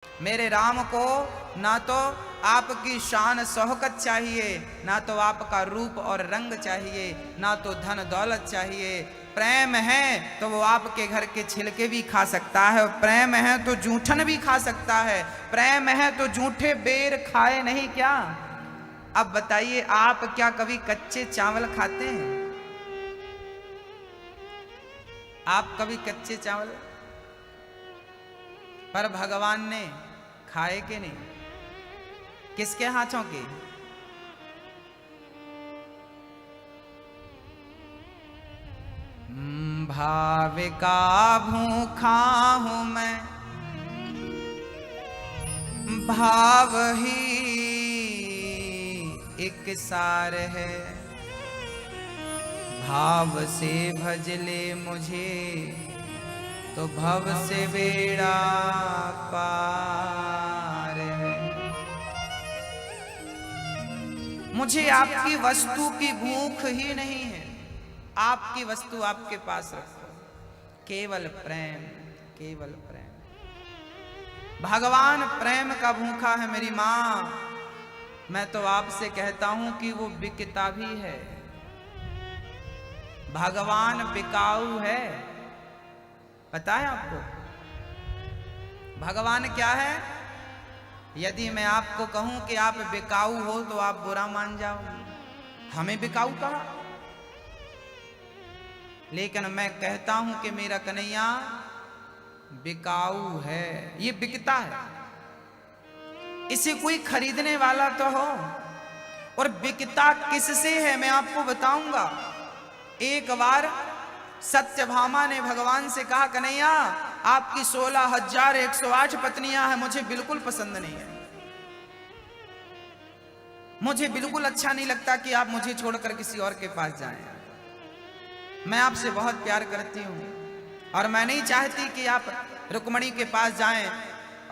मेरे राम को ना तो आपकी शान शौकत चाहिए, ना तो आपका रूप और रंग चाहिए, ना तो धन दौलत चाहिए। प्रेम है तो वो आपके घर के छिलके भी खा सकता है, प्रेम है तो जूठन भी खा सकता है, प्रेम है तो जूठे बेर खाए नहीं क्या। अब बताइए, आप क्या कभी कच्चे चावल खाते हैं? आप कभी कच्चे चावल? पर भगवान ने खाए के नहीं? किसके हाथों के? भाव का भूखा हूं मैं, भाव ही एक सार है, भाव से भजले मुझे तो भव से बेड़ा पार है। मुझे आपकी वस्तु की भूख ही नहीं है, आपकी वस्तु आपके पास रखो, केवल प्रेम, केवल प्रेम। भगवान प्रेम का भूखा है मेरी मां। मैं तो आपसे कहता हूं कि वो बिकता भी है। भगवान बिकाऊ है, पता है आपको? भगवान क्या है? यदि मैं आपको कहूं कि आप बिकाऊ हो तो आप बुरा मान जाओ। हमें बिकाऊ कहा, लेकिन मैं कहता हूं कि मेरा कन्हैया बिकाऊ है, ये बिकता है। इसे कोई खरीदने वाला तो हो। और बिकता किससे है मैं आपको बताऊंगा। एक बार सत्यभामा ने भगवान से कहा, कन्हैया आपकी 16,108 पत्नियां हैं, मुझे बिल्कुल पसंद नहीं है, मुझे बिल्कुल अच्छा नहीं लगता कि आप मुझे छोड़कर किसी और के पास जाएं। मैं आपसे बहुत प्यार करती हूं और मैं नहीं चाहती कि आप रुक्मणी के पास जाएं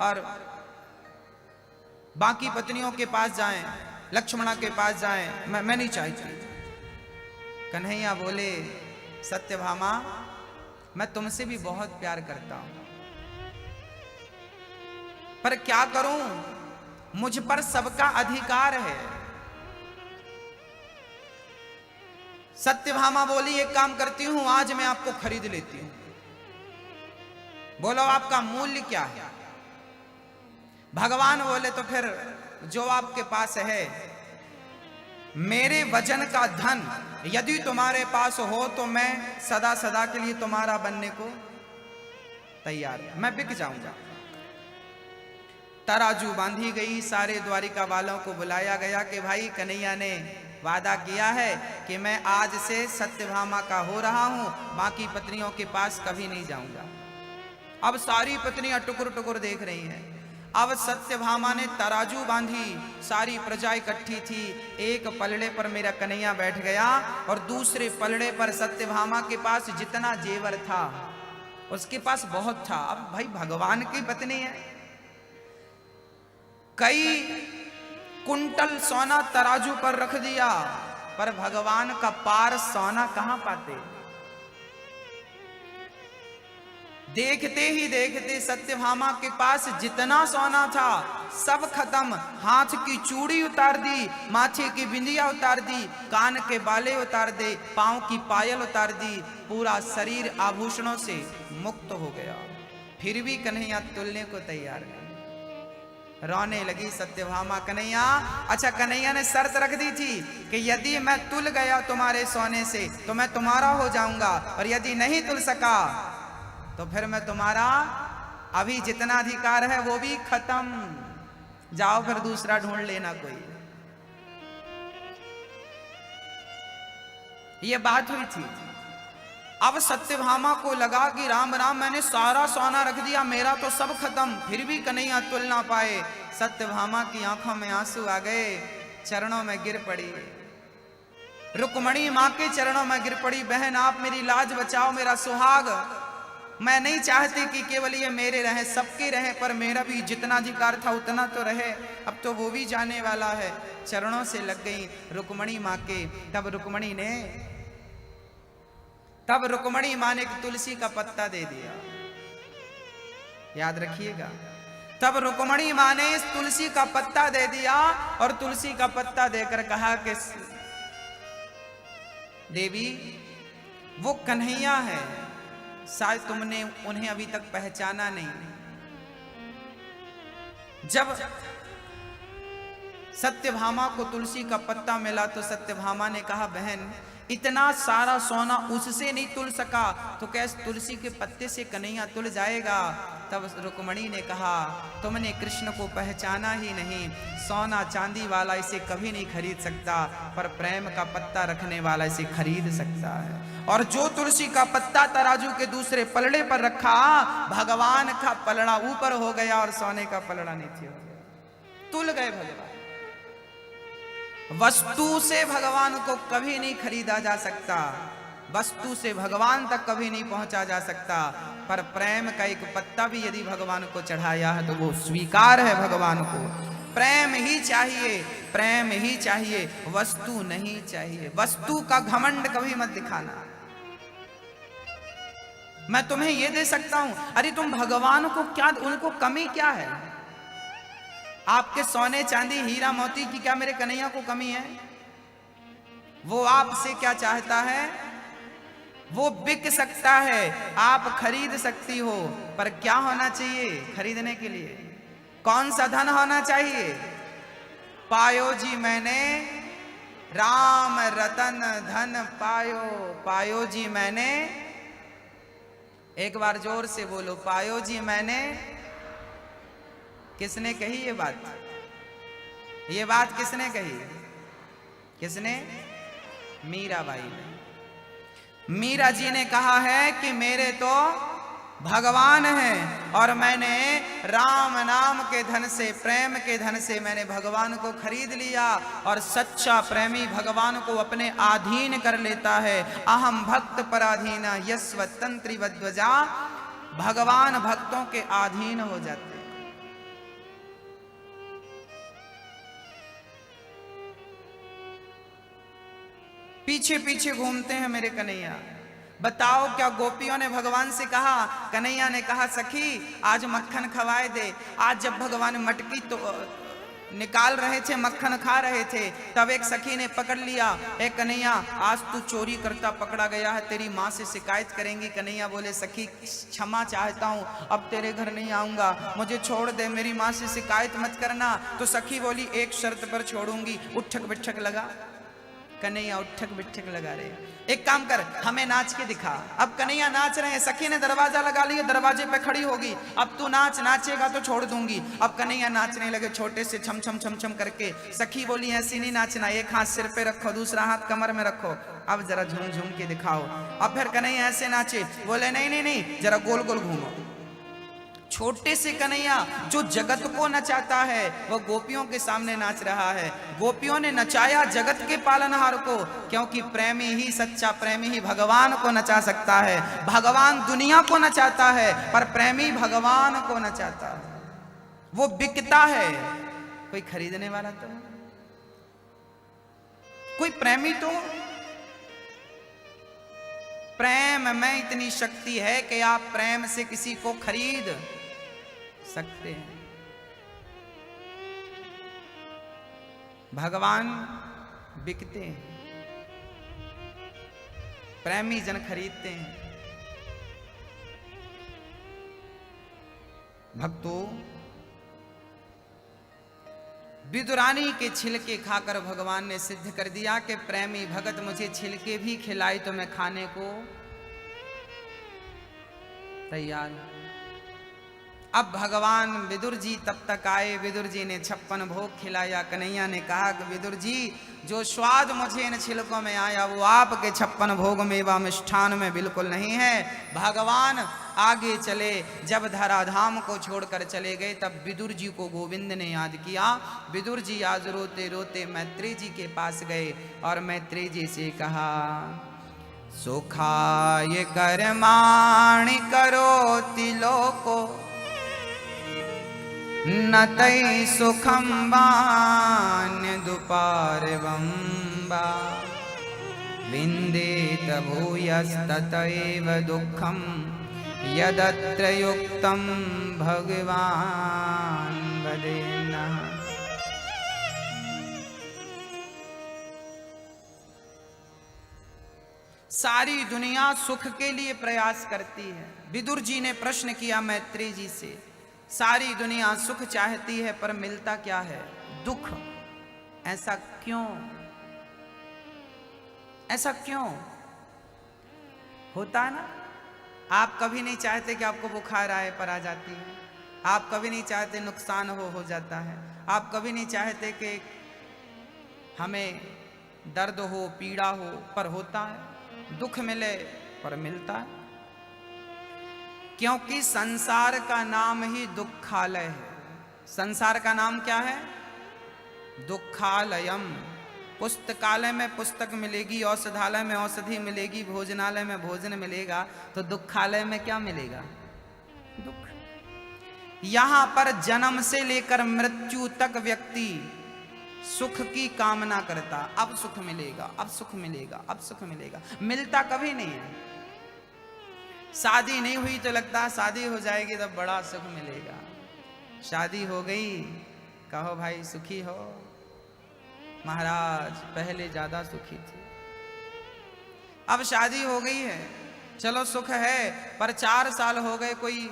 और बाकी पत्नियों के पास जाएं, लक्ष्मणा के पास जाएं, मैं नहीं चाहती। कन्हैया बोले, सत्यभामा मैं तुमसे भी बहुत प्यार करता हूं, पर क्या करूं, मुझ पर सबका अधिकार है। सत्यभामा बोली, एक काम करती हूं, आज मैं आपको खरीद लेती हूं। बोलो आपका मूल्य क्या है? भगवान बोले, तो फिर जो आपके पास है, मेरे वजन का धन यदि तुम्हारे पास हो तो मैं सदा सदा के लिए तुम्हारा बनने को तैयार हूं, मैं बिक जाऊंगा। तराजू बांधी गई, सारे द्वारिका वालों को बुलाया गया कि भाई कन्हैया ने वादा किया है कि मैं आज से सत्यभामा का हो रहा हूं, बाकी पत्नियों के पास कभी नहीं जाऊंगा। अब सारी पत्नियां टुकुर टुकुर देख रही हैं। अब सत्यभामा ने तराजू बांधी, सारी प्रजा इकट्ठी थी। एक पलड़े पर मेरा कन्हैया बैठ गया और दूसरे पलड़े पर सत्यभामा के पास जितना जेवर था उसके पास बहुत था। अब भाई भगवान की पत्नी है, कई कुंटल सोना तराजू पर रख दिया, पर भगवान का पार सोना कहां पाते। देखते ही देखते सत्यभामा के पास जितना सोना था सब खत्म। हाथ की चूड़ी उतार दी, माथे की बिंदिया उतार दी, कान के बाले उतार दे, पांव की पायल उतार दी, पूरा शरीर आभूषणों से मुक्त हो गया। फिर भी कन्हैया तुलने को तैयार नहीं। रोने लगी सत्यभामा। कन्हैया, अच्छा कन्हैया ने शर्त रख दी थी कि यदि मैं तुल गया तुम्हारे सोने से तो मैं तुम्हारा हो जाऊंगा, और यदि नहीं तुल सका तो फिर मैं तुम्हारा, अभी जितना अधिकार है वो भी खत्म, जाओ फिर दूसरा ढूंढ लेना कोई। ये बात हुई थी। अब सत्यभामा को लगा कि राम राम, मैंने सारा सोना रख दिया, मेरा तो सब खत्म, फिर भी कन्हैया तुल ना पाए। सत्यभामा की आंखों में आंसू आ गए, चरणों में गिर पड़ी, रुक्मणी मां के चरणों में गिर पड़ी। बहन आप मेरी लाज बचाओ, मेरा सुहाग, मैं नहीं चाहती कि केवल ये मेरे रहे, सबके रहे, पर मेरा भी जितना अधिकार था उतना तो रहे, अब तो वो भी जाने वाला है। चरणों से लग गई रुक्मणी मां के। तब रुक्मणी मां ने तुलसी का पत्ता दे दिया। याद रखिएगा, तब रुक्मणी माँ ने इस तुलसी का पत्ता दे दिया और तुलसी का पत्ता देकर कहा कि देवी वो कन्हैया है, शायद तुमने उन्हें अभी तक पहचाना नहीं। जब सत्यभामा को तुलसी का पत्ता मिला तो सत्यभामा ने कहा, बहन इतना सारा सोना उससे नहीं तुल सका तो कैसे तुलसी के पत्ते से कन्हैया तुल जाएगा। तब रुक्मणी ने कहा, तुमने कृष्ण को पहचाना ही नहीं, सोना चांदी वाला इसे कभी नहीं खरीद सकता, पर प्रेम का पत्ता रखने वाला इसे खरीद सकता है। और जो तुलसी का पत्ता तराजू के दूसरे पलड़े पर रखा, भगवान का पलड़ा ऊपर हो गया और सोने का पलड़ा नीचे हो गया, तुल गए भगवान। वस्तु से भगवान को कभी नहीं खरीदा जा सकता, वस्तु से भगवान तक कभी नहीं पहुंचा जा सकता, पर प्रेम का एक पत्ता भी यदि भगवान को चढ़ाया है तो वो स्वीकार है भगवान को। प्रेम ही चाहिए, प्रेम ही चाहिए, वस्तु नहीं चाहिए। वस्तु का घमंड कभी मत दिखाना। मैं तुम्हें ये दे सकता हूं, अरे तुम भगवान को क्या, उनको कमी क्या है? आपके सोने चांदी हीरा मोती की क्या मेरे कन्हैया को कमी है? वो आपसे क्या चाहता है? वो बिक सकता है, आप खरीद सकती हो, पर क्या होना चाहिए खरीदने के लिए? कौन सा धन होना चाहिए? पायो जी मैंने राम रतन धन पायो, पायो जी मैंने, एक बार जोर से बोलो, पायो जी मैंने। किसने कही ये बात? ये बात किसने कही? किसने? मीराबाई ने। मीरा जी ने कहा है कि मेरे तो भगवान हैं और मैंने राम नाम के धन से, प्रेम के धन से मैंने भगवान को खरीद लिया। और सच्चा प्रेमी भगवान को अपने अधीन कर लेता है। अहम भक्त पराधीना यस्वतंत्री वध्वजा, भगवान भक्तों के अधीन हो जाते हैं। पीछे पीछे घूमते हैं मेरे कन्हैया। बताओ क्या गोपियों ने भगवान से कहा? कन्हैया ने कहा, सखी आज मक्खन खवाए दे। आज जब भगवान मटकी तो निकाल रहे थे, मक्खन खा रहे थे, तब एक सखी ने पकड़ लिया, ए कन्हैया आज तू चोरी करता पकड़ा गया है, तेरी माँ से शिकायत करेंगी। कन्हैया बोले, सखी क्षमा चाहता हूँ, अब तेरे घर नहीं आऊंगा, मुझे छोड़ दे, मेरी माँ से शिकायत मत करना। तो सखी बोली, एक शर्त पर छोड़ूंगी, उठक बिठक लगा। कन्हैया उठक बिठक लगा रहे, एक काम कर हमें नाच के दिखा। अब कन्हैया नाच रहे हैं, सखी ने दरवाजा लगा लिया, दरवाजे पे खड़ी होगी, अब तू नाच, नाचेगा तो छोड़ दूंगी। अब कन्हैया नाचने लगे छोटे से छम छम छम छम करके। सखी बोली, ऐसी नहीं नाचना, एक हाथ सिर पे रखो, दूसरा हाथ कमर में रखो, अब जरा झूम झूम के दिखाओ। अब फिर कन्हैया ऐसे नाचे, बोले नहीं नहीं नहीं, जरा गोल गोल घूमो। छोटे से कन्हैया जो जगत को नचाता है वह गोपियों के सामने नाच रहा है। गोपियों ने नचाया जगत के पालनहार को, क्योंकि प्रेमी ही, सच्चा प्रेमी ही भगवान को नचा सकता है। भगवान दुनिया को नचाता है, पर प्रेमी भगवान को नचाता है। वो बिकता है, कोई खरीदने वाला तो, कोई प्रेमी तो। प्रेम में इतनी शक्ति है कि आप प्रेम से किसी को खरीद सकते हैं। भगवान बिकते हैं, प्रेमी जन खरीदते हैं। भक्तों, विदुरानी के छिलके खाकर भगवान ने सिद्ध कर दिया कि प्रेमी भगत मुझे छिलके भी खिलाए तो मैं खाने को तैयार हूं। अब भगवान विदुर जी तब तक आए, विदुर जी ने 56 भोग खिलाया। कन्हैया ने कहा कि विदुर जी, जो स्वाद मुझे इन छिलकों में आया वो आपके 56 भोग मेवा मिष्ठान में बिल्कुल नहीं है। भगवान आगे चले, जब धराधाम को छोड़कर चले गए तब विदुर जी को गोविंद ने याद किया। विदुर जी आज रोते रोते मैत्री जी के पास गए और मैत्री जी से कहा, सुखाय कर्माणि करोति लोको न तै सुखम वान्य दुपारवंबा विंदेत भूयस्ततैव दुःखम यदत्र युक्तं भगवान वदेन्नः। सारी दुनिया सुख के लिए प्रयास करती है। विदुर जी ने प्रश्न किया मैत्री जी से, सारी दुनिया सुख चाहती है पर मिलता क्या है? दुख। ऐसा क्यों? ऐसा क्यों होता है ना? आप कभी नहीं चाहते कि आपको बुखार आए पर आ जाती है। आप कभी नहीं चाहते नुकसान हो जाता है। आप कभी नहीं चाहते कि हमें दर्द हो, पीड़ा हो, पर होता है। दुख मिले पर मिलता है, क्योंकि संसार का नाम ही दुखालय है। संसार का नाम क्या है? दुखालयम। पुस्तकालय में पुस्तक मिलेगी, औषधालय में औषधि मिलेगी, भोजनालय में भोजन मिलेगा, तो दुखालय में क्या मिलेगा? दुख। यहां पर जन्म से लेकर मृत्यु तक व्यक्ति सुख की कामना करता, अब सुख मिलेगा, अब सुख मिलेगा, अब सुख मिलेगा। मिलता कभी नहीं है। शादी नहीं हुई तो लगता है शादी हो जाएगी तब बड़ा सुख मिलेगा। शादी हो गई, कहो भाई सुखी हो? महाराज पहले ज्यादा सुखी थी। अब शादी हो गई है, चलो सुख है, पर 4 साल हो गए कोई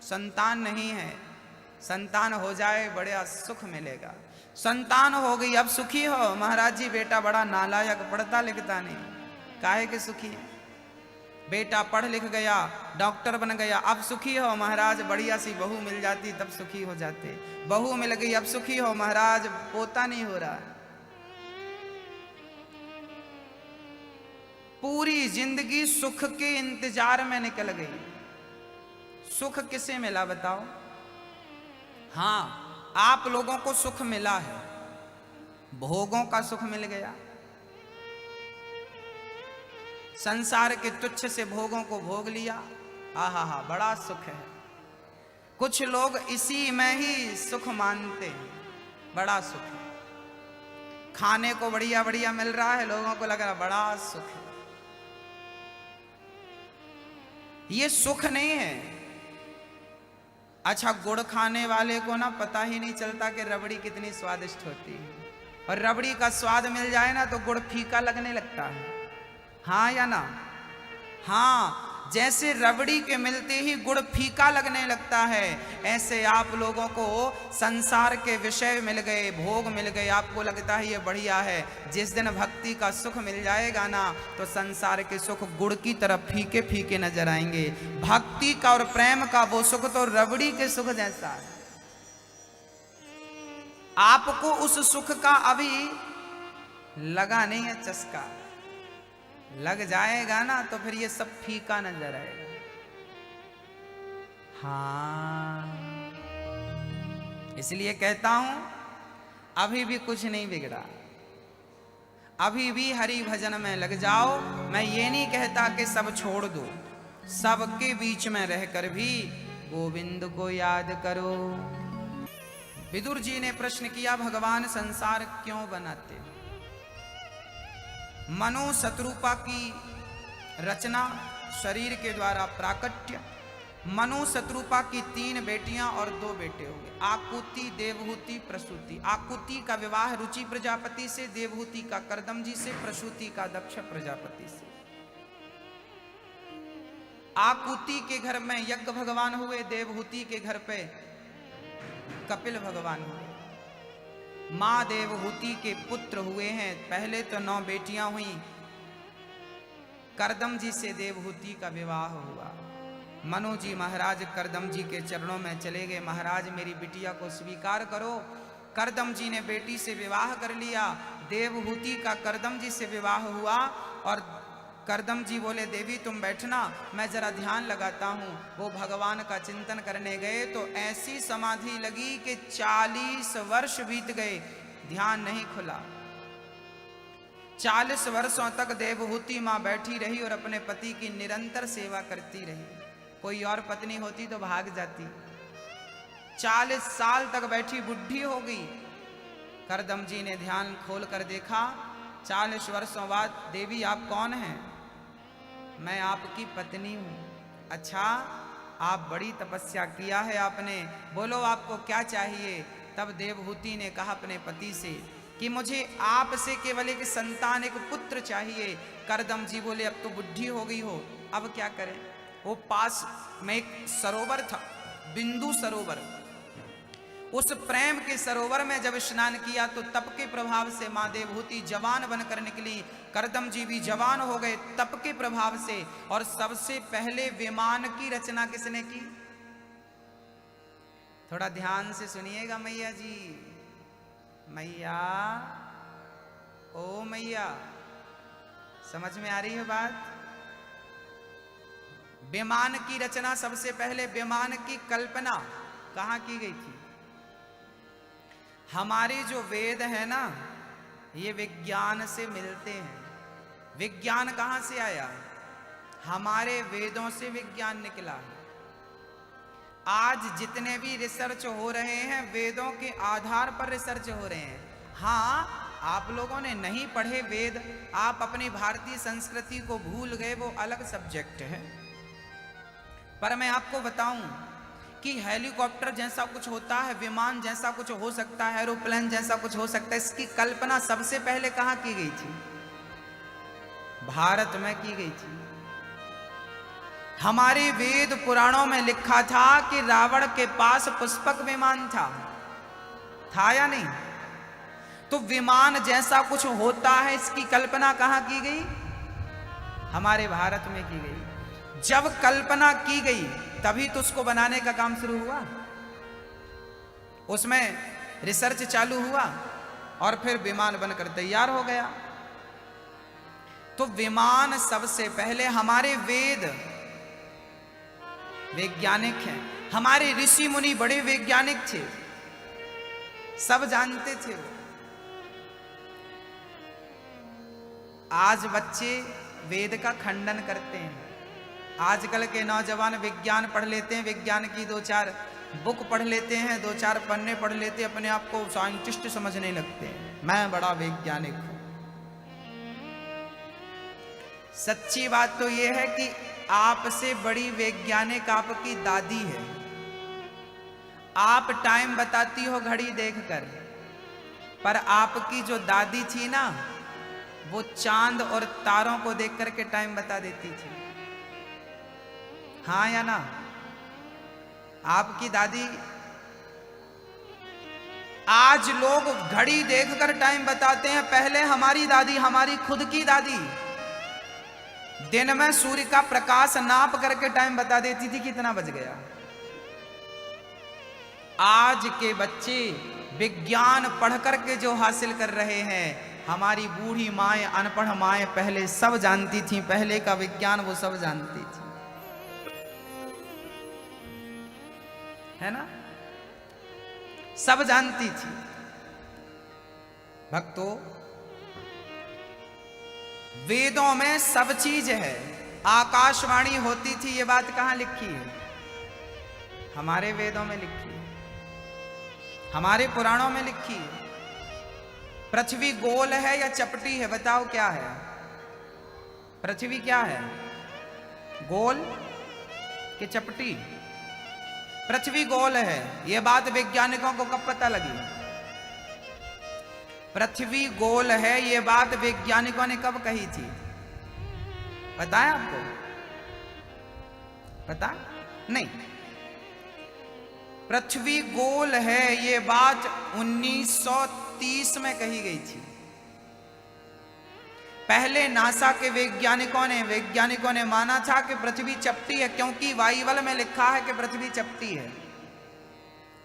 संतान नहीं है। संतान हो जाए बड़ा सुख मिलेगा। संतान हो गई, अब सुखी हो? महाराज जी बेटा बड़ा नालायक, पढ़ता लिखता नहीं, काहे के सुखी है? बेटा पढ़ लिख गया, डॉक्टर बन गया, अब सुखी हो? महाराज बढ़िया सी बहू मिल जाती तब सुखी हो जाते। बहू मिल गई, अब सुखी हो? महाराज पोता नहीं हो रहा। पूरी जिंदगी सुख के इंतजार में निकल गई। सुख किसे मिला बताओ? हां, आप लोगों को सुख मिला है, भोगों का सुख मिल गया। संसार के तुच्छ से भोगों को भोग लिया, आहा हा बड़ा सुख है। कुछ लोग इसी में ही सुख मानते हैं, बड़ा सुख है। खाने को बढ़िया बढ़िया मिल रहा है, लोगों को लग रहा बड़ा सुख है। ये सुख नहीं है। अच्छा, गुड़ खाने वाले को ना पता ही नहीं चलता कि रबड़ी कितनी स्वादिष्ट होती है, और रबड़ी का स्वाद मिल जाए ना तो गुड़ फीका लगने लगता है। हाँ या ना? हाँ, जैसे रबड़ी के मिलते ही गुड़ फीका लगने लगता है, ऐसे आप लोगों को संसार के विषय मिल गए, भोग मिल गए, आपको लगता है ये बढ़िया है। जिस दिन भक्ति का सुख मिल जाएगा ना तो संसार के सुख गुड़ की तरफ फीके फीके नजर आएंगे। भक्ति का और प्रेम का वो सुख तो रबड़ी के सुख जैसा है। आपको उस सुख का अभी लगा नहीं है चस्का, लग जाएगा ना तो फिर ये सब फीका नजर आएगा। हाँ, इसलिए कहता हूं अभी भी कुछ नहीं बिगड़ा, अभी भी हरि भजन में लग जाओ। मैं ये नहीं कहता कि सब छोड़ दो, सबके बीच में रहकर भी गोविंद को याद करो। विदुर जी ने प्रश्न किया, भगवान संसार क्यों बनाते? मनो शत्रुपा की रचना, शरीर के द्वारा प्राकट्य। मनो शत्रुपा की 3 बेटियां और 2 बेटे हुए, आकुति, देवहूति, प्रसूति। आकुति का विवाह रुचि प्रजापति से, देवहूति का कर्दम जी से, प्रसूति का दक्ष प्रजापति से। आकुति के घर में यज्ञ भगवान हुए, देवहूति के घर पे कपिल भगवान हुए। मां देवहूति के पुत्र हुए हैं। पहले तो 9 बेटियां हुई, कर्दम जी से देवहूति का विवाह हुआ। मनु जी महाराज कर्दम जी के चरणों में चले गए, महाराज मेरी बिटिया को स्वीकार करो। कर्दम जी ने बेटी से विवाह कर लिया, देवहूति का कर्दम जी से विवाह हुआ। और कर्दम जी बोले, देवी तुम बैठना, मैं जरा ध्यान लगाता हूँ। वो भगवान का चिंतन करने गए तो ऐसी समाधि लगी कि 40 वर्ष बीत गए, ध्यान नहीं खुला। 40 वर्षों तक देवहूति माँ बैठी रही और अपने पति की निरंतर सेवा करती रही। कोई और पत्नी होती तो भाग जाती। 40 साल तक बैठी, बुढ़ी हो गई। कर्दम जी ने ध्यान खोल कर देखा, 40 वर्षों बाद, देवी आप कौन हैं? मैं आपकी पत्नी हूं। अच्छा, आप बड़ी तपस्या किया है आपने, बोलो आपको क्या चाहिए। तब देवहूति ने कहा अपने पति से कि मुझे आपसे केवल एक संतान, एक पुत्र चाहिए। करदम जी बोले अब तो बुढ़ी हो गई हो, अब क्या करें। वो पास में एक सरोवर था, बिंदु सरोवर। उस प्रेम के सरोवर में जब स्नान किया तो तप के प्रभाव से मां देवहूति जवान बनकर निकली, करदम जी भी जवान हो गए तप के प्रभाव से। और सबसे पहले विमान की रचना किसने की? थोड़ा ध्यान से सुनिएगा मैया जी। मैया, ओ मैया, समझ में आ रही है बात? विमान की रचना सबसे पहले, विमान की कल्पना कहां की गई थी? हमारे जो वेद है ना, ये विज्ञान से मिलते हैं। विज्ञान कहां से आया? हमारे वेदों से विज्ञान निकला है। आज जितने भी रिसर्च हो रहे हैं वेदों के आधार पर रिसर्च हो रहे हैं। हाँ, आप लोगों ने नहीं पढ़े वेद, आप अपनी भारतीय संस्कृति को भूल गए, वो अलग सब्जेक्ट है। पर मैं आपको बताऊं कि हेलीकॉप्टर जैसा कुछ होता है, विमान जैसा कुछ हो सकता है, एरोप्लेन जैसा कुछ हो सकता है, इसकी कल्पना सबसे पहले कहां की गई थी? भारत में की गई थी। हमारे वेद पुराणों में लिखा था कि रावण के पास पुष्पक विमान था या नहीं? तो विमान जैसा कुछ होता है, इसकी कल्पना कहां की गई? हमारे भारत में की गई। जब कल्पना की गई तभी तो उसको बनाने का काम शुरू हुआ, उसमें रिसर्च चालू हुआ और फिर विमान बनकर तैयार हो गया। तो विमान सबसे पहले, हमारे वेद वैज्ञानिक हैं, हमारे ऋषि मुनि बड़े वैज्ञानिक थे, सब जानते थे वो। आज बच्चे वेद का खंडन करते हैं। आजकल के नौजवान विज्ञान पढ़ लेते हैं, विज्ञान की 2-4 बुक पढ़ लेते हैं, 2-4 पन्ने पढ़ लेते हैं, अपने आप को साइंटिस्ट समझने लगते हैं, मैं बड़ा वैज्ञानिक हूं। सच्ची बात तो यह है कि आपसे बड़ी वैज्ञानिक आपकी दादी है। आप टाइम बताती हो घड़ी देखकर, पर आपकी जो दादी थी ना, वो चांद और तारों को देख करके टाइम बता देती थी। हाँ या ना? आपकी दादी। आज लोग घड़ी देखकर टाइम बताते हैं, पहले हमारी दादी, हमारी खुद की दादी दिन में सूर्य का प्रकाश नाप करके टाइम बता देती थी कितना बज गया। आज के बच्चे विज्ञान पढ़ करके जो हासिल कर रहे हैं, हमारी बूढ़ी माएं, अनपढ़ माएं पहले सब जानती थी, पहले का विज्ञान वो सब जानती थी, है ना? सब जानती थी। भक्तों, वेदों में सब चीज है। आकाशवाणी होती थी, ये बात कहां लिखी है? हमारे वेदों में लिखी है, हमारे पुराणों में लिखी है। पृथ्वी गोल है या चपटी है? बताओ क्या है? पृथ्वी क्या है, गोल कि चपटी? पृथ्वी गोल है। यह बात वैज्ञानिकों को कब पता लगी? पृथ्वी गोल है, यह बात वैज्ञानिकों ने कब कही थी? पता है आपको? पता नहीं। पृथ्वी गोल है, यह बात 1930 में कही गई थी। पहले नासा के वैज्ञानिकों ने माना था कि पृथ्वी चपटी है, क्योंकि बाइबल में लिखा है कि पृथ्वी चपटी है।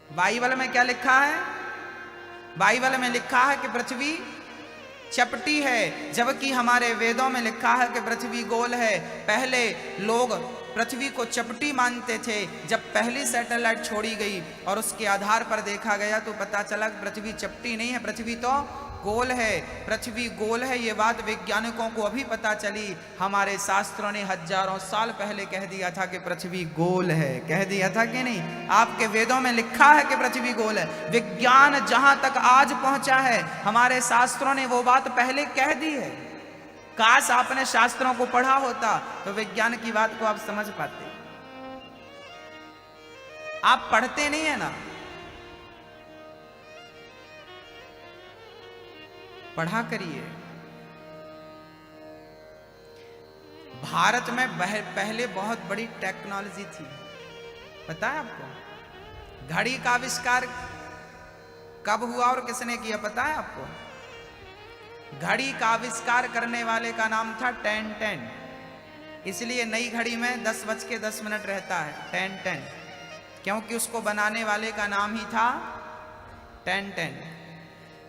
बाइबल में क्या लिखा है? बाइबल में लिखा है कि पृथ्वी चपटी है, जबकि हमारे वेदों में लिखा है कि पृथ्वी गोल है। पहले लोग पृथ्वी को चपटी मानते थे, जब पहली सैटेलाइट छोड़ी गई और उसके आधार पर देखा गया तो पता चला कि पृथ्वी चपटी नहीं है, पृथ्वी तो गोल है। पृथ्वी गोल है, ये बात वैज्ञानिकों को अभी पता चली। हमारे शास्त्रों ने हजारों साल पहले कह दिया था कि पृथ्वी गोल है। कह दिया था कि नहीं? आपके वेदों में लिखा है कि पृथ्वी गोल है। विज्ञान जहां तक आज पहुंचा है, हमारे शास्त्रों ने वो बात पहले कह दी है। काश आपने शास्त्रों को पढ़ा होता तो विज्ञान की बात को आप समझ पाते। आप पढ़ते नहीं है ना, पढ़ा करिए। भारत में पहले बहुत बड़ी टेक्नोलॉजी थी, पता है आपको? घड़ी का आविष्कार कब हुआ और किसने किया, पता है आपको? घड़ी का आविष्कार करने वाले का नाम था 10-10, इसलिए नई घड़ी में 10:10 रहता है 10-10, क्योंकि उसको बनाने वाले का नाम ही था 10-10।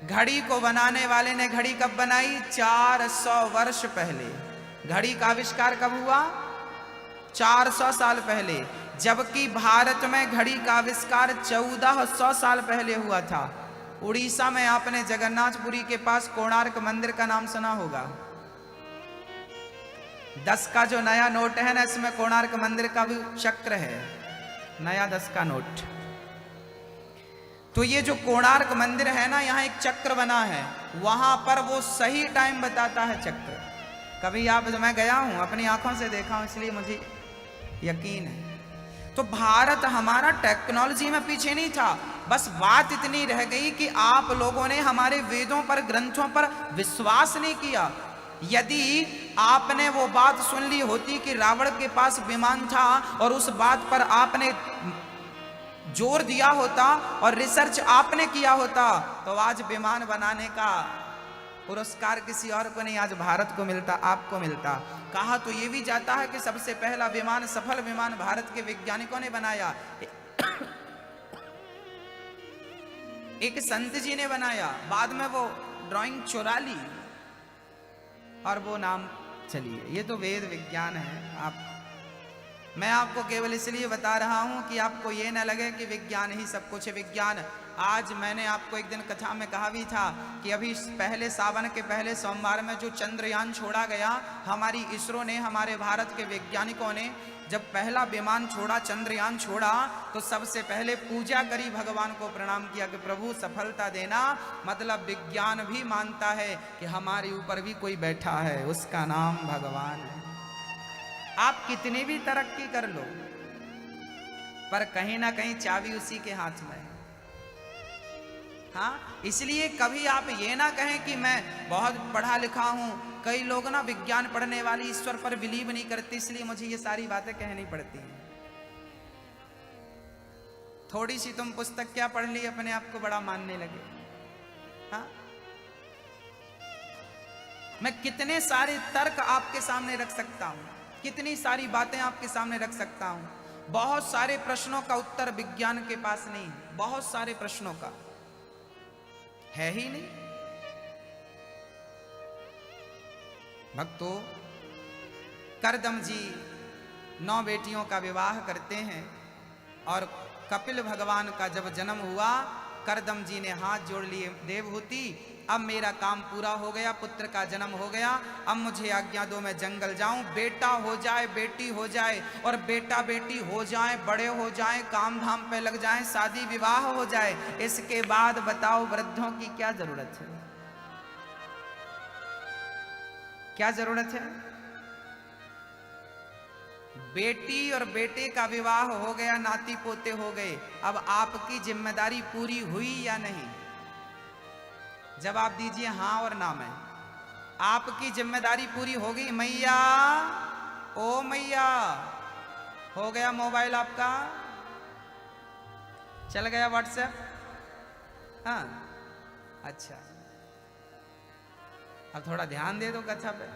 घड़ी को बनाने वाले ने घड़ी कब बनाई? 400 वर्ष पहले। घड़ी का आविष्कार कब हुआ? 400 साल पहले, जबकि भारत में घड़ी का आविष्कार 1400 साल पहले हुआ था। उड़ीसा में आपने जगन्नाथपुरी के पास कोणार्क मंदिर का नाम सुना होगा। 10 का जो नया नोट है ना, इसमें कोणार्क मंदिर का भी चक्र है, नया 10 का नोट। तो ये जो कोणार्क मंदिर है ना, यहाँ एक चक्र बना है, वहां पर वो सही टाइम बताता है चक्र। कभी आप, मैं गया हूं, अपनी आंखों से देखा हूं, इसलिए मुझे यकीन है। तो भारत हमारा टेक्नोलॉजी में पीछे नहीं था, बस बात इतनी रह गई कि आप लोगों ने हमारे वेदों पर, ग्रंथों पर विश्वास नहीं किया। यदि आपने वो बात सुन ली होती कि रावण के पास विमान था और उस बात पर आपने जोर दिया होता और रिसर्च आपने किया होता, तो आज विमान बनाने का पुरस्कार किसी और को नहीं, आज भारत को मिलता, आपको मिलता। कहा तो ये भी जाता है कि सबसे पहला विमान, सफल विमान भारत के वैज्ञानिकों ने बनाया। एक संत जी ने बनाया, बाद में वो ड्राइंग चुरा ली और वो नाम चलिए। ये तो वेद विज्ञान है। मैं आपको केवल इसलिए बता रहा हूं कि आपको ये न लगे कि विज्ञान ही सब कुछ है। विज्ञान, आज मैंने आपको एक दिन कथा में कहा भी था कि अभी पहले सावन के पहले सोमवार में जो चंद्रयान छोड़ा गया, हमारी इसरो ने, हमारे भारत के वैज्ञानिकों ने जब पहला विमान छोड़ा, चंद्रयान छोड़ा, तो सबसे पहले पूजा करी, भगवान को प्रणाम किया कि प्रभु सफलता देना। मतलब विज्ञान भी मानता है कि हमारे ऊपर भी कोई बैठा है, उसका नाम भगवान है। आप कितनी भी तरक्की कर लो, पर कहीं ना कहीं चाबी उसी के हाथ में है। हाँ, इसलिए कभी आप ये ना कहें कि मैं बहुत पढ़ा लिखा हूं। कई लोग ना विज्ञान पढ़ने वाले ईश्वर पर बिलीव नहीं करते, इसलिए मुझे ये सारी बातें कहनी पड़ती हैं। थोड़ी सी तुम पुस्तक क्या पढ़ ली, अपने आप को बड़ा मानने लगे। हाँ, मैं कितने सारे तर्क आपके सामने रख सकता हूं, कितनी सारी बातें आपके सामने रख सकता हूं। बहुत सारे प्रश्नों का उत्तर विज्ञान के पास नहीं, बहुत सारे प्रश्नों का है ही नहीं। भक्तों, करदम जी 9 बेटियों का विवाह करते हैं और कपिल भगवान का जब जन्म हुआ, करदम जी ने हाथ जोड़ लिए, देवहूति अब मेरा काम पूरा हो गया, पुत्र का जन्म हो गया, अब मुझे आज्ञा दो मैं जंगल जाऊं, बेटा हो जाए, बेटी हो जाए, और बेटा बेटी हो जाए, बड़े हो जाए, काम धाम पे लग जाए, शादी विवाह हो जाए, इसके बाद बताओ वृद्धों की क्या जरूरत है? क्या जरूरत है? बेटी और बेटे का विवाह हो गया, नाती पोते हो गए, अब आपकी जिम्मेदारी पूरी हुई या नहीं? जवाब दीजिए हां और ना में। आपकी जिम्मेदारी पूरी होगी? मैया, ओ मैया, हो गया मोबाइल आपका, चल गया व्हाट्सएप? हाँ, अच्छा, अब थोड़ा ध्यान दे दो कथा पे।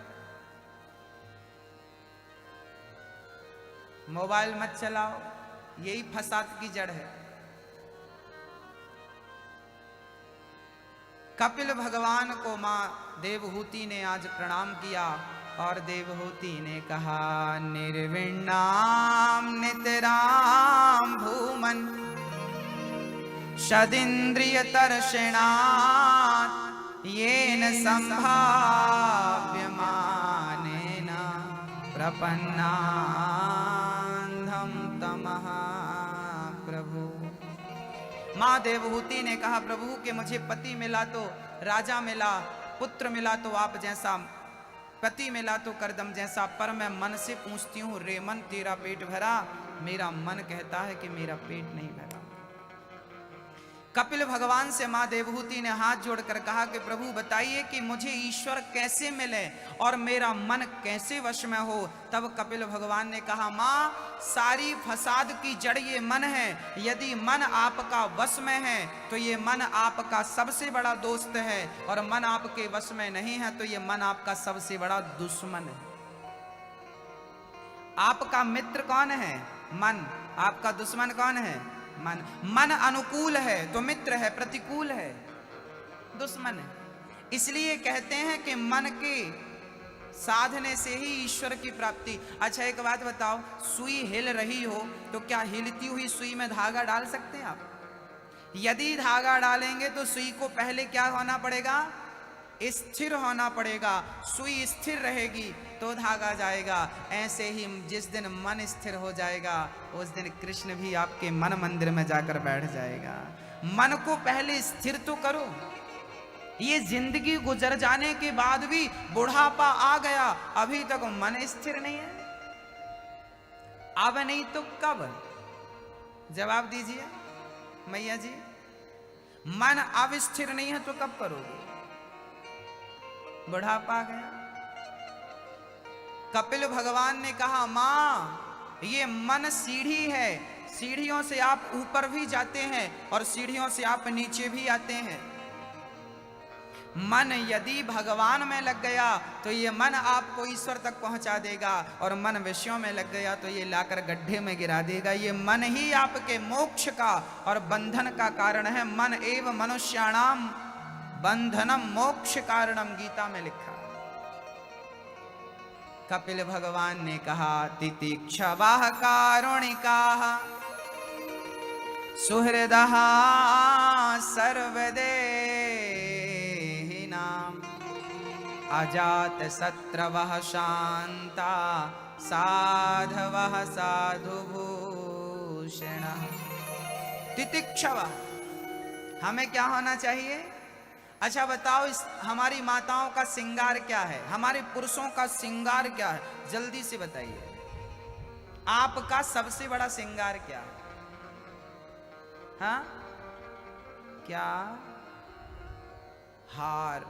मोबाइल मत चलाओ, यही फसाद की जड़ है। कपिल भगवान को मां देवहूति ने आज प्रणाम किया और देवहूति ने कहा, निर्विण्णाम नितराम भूमन षदिन्द्रिय तर्षणात् येन संभाव्यमानेन प्रपन्नान्धं तमः प्रभु। मां देवहूति ने कहा, प्रभु के मुझे पति मिला तो राजा मिला, पुत्र मिला तो आप जैसा, पति मिला तो करदम जैसा, पर मैं मन से पूछती हूँ, रे मन तेरा पेट भरा? मेरा मन कहता है कि मेरा पेट नहीं भरा। कपिल भगवान से मां देवहूति ने हाथ जोड़कर कहा कि प्रभु बताइए कि मुझे ईश्वर कैसे मिले और मेरा मन कैसे वश में हो। तब कपिल भगवान ने कहा, मां, सारी फसाद की जड़ ये मन है। यदि मन आपका वश में है तो ये मन आपका सबसे बड़ा दोस्त है, और मन आपके वश में नहीं है तो ये मन आपका सबसे बड़ा दुश्मन है। आपका मित्र कौन है? मन। आपका दुश्मन कौन है? मन। मन अनुकूल है तो मित्र है, प्रतिकूल है दुश्मन है। इसलिए कहते हैं कि मन के साधने से ही ईश्वर की प्राप्ति। अच्छा एक बात बताओ, सुई हिल रही हो तो क्या हिलती हुई सुई में धागा डाल सकते हैं आप? यदि धागा डालेंगे तो सुई को पहले क्या होना पड़ेगा? स्थिर होना पड़ेगा। सुई स्थिर रहेगी तो धागा जाएगा। ऐसे ही जिस दिन मन स्थिर हो जाएगा उस दिन कृष्ण भी आपके मन मंदिर में जाकर बैठ जाएगा। मन को पहले स्थिर तो करो। ये जिंदगी गुजर जाने के बाद भी बुढ़ापा आ गया, अभी तक मन स्थिर नहीं है। अब नहीं तो कब? जवाब दीजिए मैया जी। मन अब स्थिर नहीं है तो कब करोगे? बुढ़ापा आ गया। कपिल भगवान ने कहा, मां, ये मन सीढ़ी है, सीढ़ियों से आप ऊपर भी जाते हैं और सीढ़ियों से आप नीचे भी आते हैं। मन यदि भगवान में लग गया तो ये मन आपको ईश्वर तक पहुंचा देगा, और मन विषयों में लग गया तो ये लाकर गड्ढे में गिरा देगा। ये मन ही आपके मोक्ष का और बंधन का कारण है। मन एव मनुष्याणाम बंधनम मोक्ष कारणम, गीता में लिखा। कपिल भगवान ने कहा, तितिक्षवाः कारुणिकाः सुहृदः सर्वदेहिनां अजात शत्रवः शांता साधवः साधुभूषणः। तितिक्षवा, हमें क्या होना चाहिए? अच्छा बताओ, इस हमारी माताओं का श्रृंगार क्या है? हमारे पुरुषों का श्रृंगार क्या है? जल्दी से बताइए। आपका सबसे बड़ा श्रृंगार क्या है? हाँ, क्या? हार,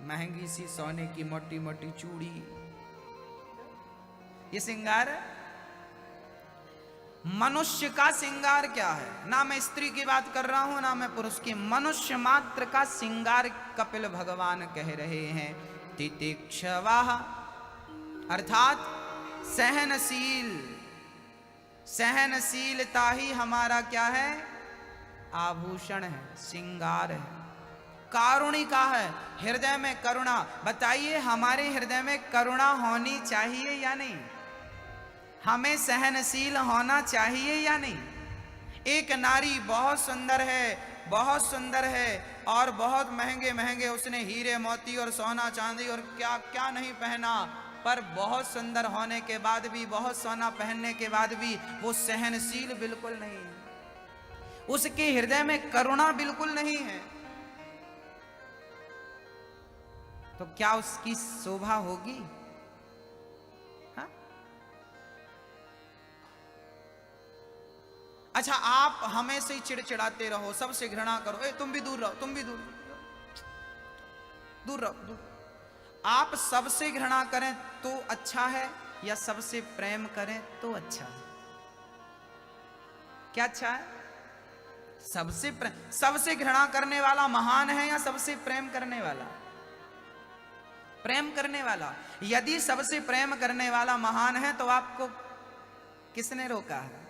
महंगी सी सोने की मोटी मोटी चूड़ी, ये श्रृंगार है। मनुष्य का श्रृंगार क्या है? ना मैं स्त्री की बात कर रहा हूं ना मैं पुरुष की, मनुष्य मात्र का श्रृंगार कपिल भगवान कह रहे हैं। तितिक्षवाः अर्थात सहनशील। सहनशीलता ही हमारा क्या है? आभूषण है, श्रृंगार है। कारुणिका है, हृदय में करुणा। बताइए हमारे हृदय में करुणा होनी चाहिए या नहीं? हमें सहनशील होना चाहिए या नहीं? एक नारी बहुत सुंदर है, बहुत सुंदर है, और बहुत महंगे महंगे उसने हीरे मोती और सोना चांदी और क्या क्या नहीं पहना, पर बहुत सुंदर होने के बाद भी, बहुत सोना पहनने के बाद भी वो सहनशील बिल्कुल नहीं है। उसके हृदय में करुणा बिल्कुल नहीं है। तो क्या उसकी शोभा होगी? अच्छा, आप हमें से ही चिड़चिड़ाते रहो, सबसे घृणा करो, ए तुम भी दूर रहो, तुम भी दूर दूर रहो, दूर। आप सबसे घृणा करें तो अच्छा है या सबसे प्रेम करें तो अच्छा है? क्या अच्छा है? सबसे प्रेम। सबसे घृणा करने वाला महान है या सबसे प्रेम करने वाला? प्रेम करने वाला। यदि सबसे प्रेम करने वाला महान है तो आपको किसने रोका है?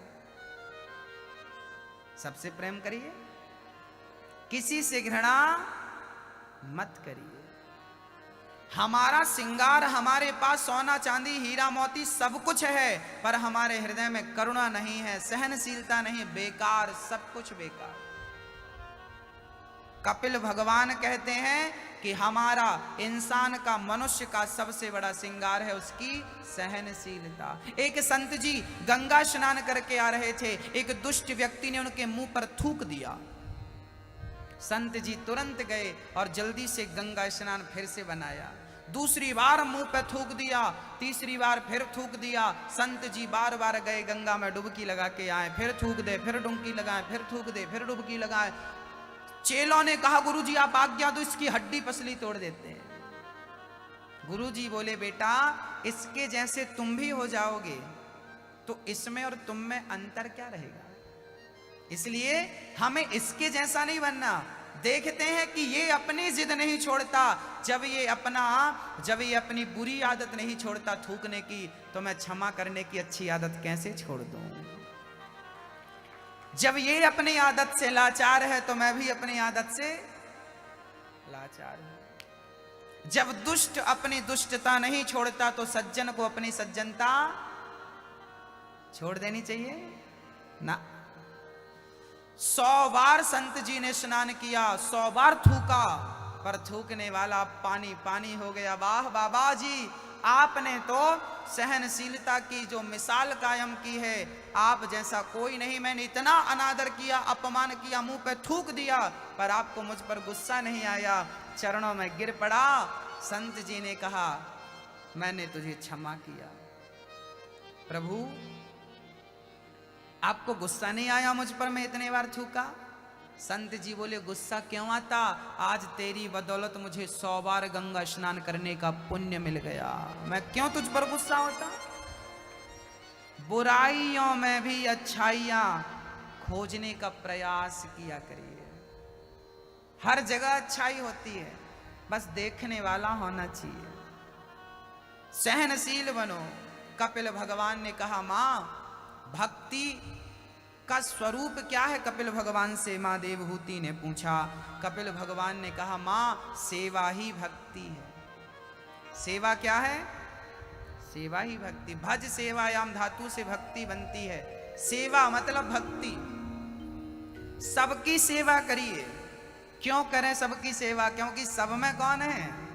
सबसे प्रेम करिए, किसी से घृणा मत करिए। हमारा श्रृंगार, हमारे पास सोना चांदी हीरा मोती सब कुछ है, पर हमारे हृदय में करुणा नहीं है, सहनशीलता नहीं, बेकार, सब कुछ बेकार। कपिल भगवान कहते हैं कि हमारा इंसान का, मनुष्य का सबसे बड़ा श्रृंगार है उसकी सहनशीलता। एक संत जी गंगा स्नान करके आ रहे थे, एक दुष्ट व्यक्ति ने उनके मुंह पर थूक दिया। संत जी तुरंत गए और जल्दी से गंगा स्नान फिर से बनाया। दूसरी बार मुंह पे थूक दिया, तीसरी बार फिर थूक दिया। संत जी बार बार गए गंगा में डुबकी लगा के आए, फिर थूक दे, फिर डुबकी लगाए, फिर थूक दे, फिर डुबकी लगाए। चेलों ने कहा गुरुजी आप आज्ञा दो, इसकी हड्डी पसली तोड़ देते हैं। गुरुजी बोले बेटा इसके जैसे तुम भी हो जाओगे तो इसमें और तुम में अंतर क्या रहेगा, इसलिए हमें इसके जैसा नहीं बनना। देखते हैं कि ये अपनी जिद नहीं छोड़ता, जब ये अपनी बुरी आदत नहीं छोड़ता थूकने की, तो मैं क्षमा करने की अच्छी आदत कैसे छोड़ दूं। जब ये अपनी आदत से लाचार है तो मैं भी अपनी आदत से लाचार हूं। जब दुष्ट अपनी दुष्टता नहीं छोड़ता तो सज्जन को अपनी सज्जनता छोड़ देनी चाहिए ना। 100 बार संत जी ने स्नान किया, 100 बार थूका, पर थूकने वाला पानी पानी हो गया। वाह बाबा जी, आपने तो सहनशीलता की जो मिसाल कायम की है, आप जैसा कोई नहीं। मैंने इतना अनादर किया, अपमान किया, मुंह पे थूक दिया, पर आपको मुझ पर गुस्सा नहीं आया। चरणों में गिर पड़ा, संत जी ने कहा मैंने तुझे क्षमा किया। प्रभु आपको गुस्सा नहीं आया मुझ पर, मैं इतने बार थूका? संत जी बोले गुस्सा क्यों आता, आज तेरी बदौलत मुझे 100 बार गंगा स्नान करने का पुण्य मिल गया, मैं क्यों तुझ पर गुस्सा होता। बुराइयों में भी अच्छाइयां खोजने का प्रयास किया करिए। हर जगह अच्छाई होती है, बस देखने वाला होना चाहिए। सहनशील बनो। कपिल भगवान ने कहा मां भक्ति का स्वरूप क्या है, कपिल भगवान से मां देवहूति ने पूछा। कपिल भगवान ने कहा मां सेवा ही भक्ति है। सेवा क्या है? सेवा ही भक्ति। भज सेवायाम धातु से भक्ति बनती है। सेवा मतलब भक्ति। सबकी सेवा करिए। क्यों करें सबकी सेवा? क्योंकि सब में कौन है?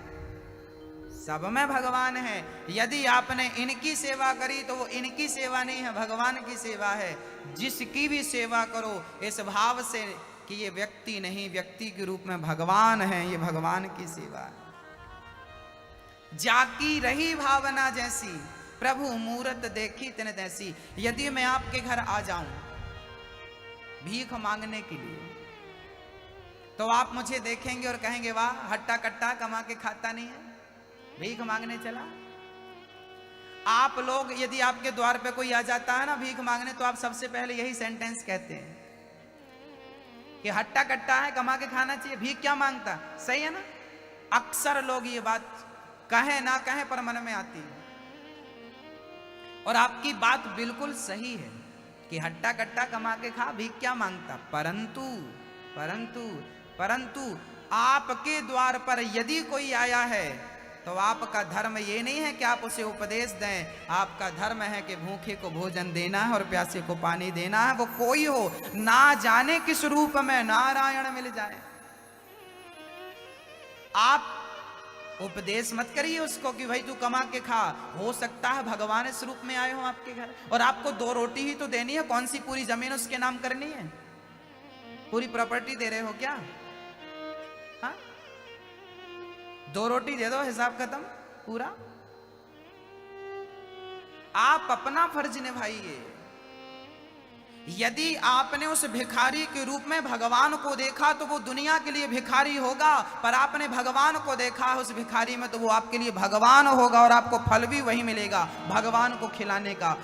सब में भगवान है। यदि आपने इनकी सेवा करी तो वो इनकी सेवा नहीं है, भगवान की सेवा है। जिसकी भी सेवा करो इस भाव से कि ये व्यक्ति नहीं, व्यक्ति के रूप में भगवान है, ये भगवान की सेवा है। जाकी रही भावना जैसी, प्रभु मूरत देखी तिन तैसी। यदि मैं आपके घर आ जाऊं भीख मांगने के लिए, तो आप मुझे देखेंगे और कहेंगे वाह हट्टा कट्टा कमा के खाता नहीं है, भीख मांगने चला। आप लोग यदि आपके द्वार पे कोई आ जाता है ना भीख मांगने, तो आप सबसे पहले यही सेंटेंस कहते हैं कि हट्टा कट्टा है, कमा के खाना चाहिए, भीख क्या मांगता। सही है ना? अक्सर लोग ये बात कहें ना कहें पर मन में आती है, और आपकी बात बिल्कुल सही है कि हट्टा कट्टा कमा के खा, भीख क्या मांगता। परंतु परंतु परंतु आपके द्वार पर यदि कोई आया है तो आपका धर्म ये नहीं है कि आप उसे उपदेश दें। आपका धर्म है कि भूखे को भोजन देना है और प्यासे को पानी देना है। वो कोई हो, ना जाने किस रूप में नारायण मिल जाए। आप उपदेश मत करिए उसको कि भाई तू कमा के खा। हो सकता है भगवान इस रूप में आए हो आपके घर, और आपको 2 रोटी ही तो देनी है। कौन सी पूरी जमीन उसके नाम करनी है? पूरी प्रॉपर्टी दे रहे हो क्या? हाँ, 2 रोटी दे दो, हिसाब खत्म पूरा। आप अपना फर्ज निभाइए। यदि आपने उस भिखारी के रूप में भगवान को देखा तो वो दुनिया के लिए भिखारी होगा, पर आपने भगवान को देखा उस भिखारी में तो वो आपके लिए भगवान होगा, और आपको फल भी वही मिलेगा भगवान को खिलाने का।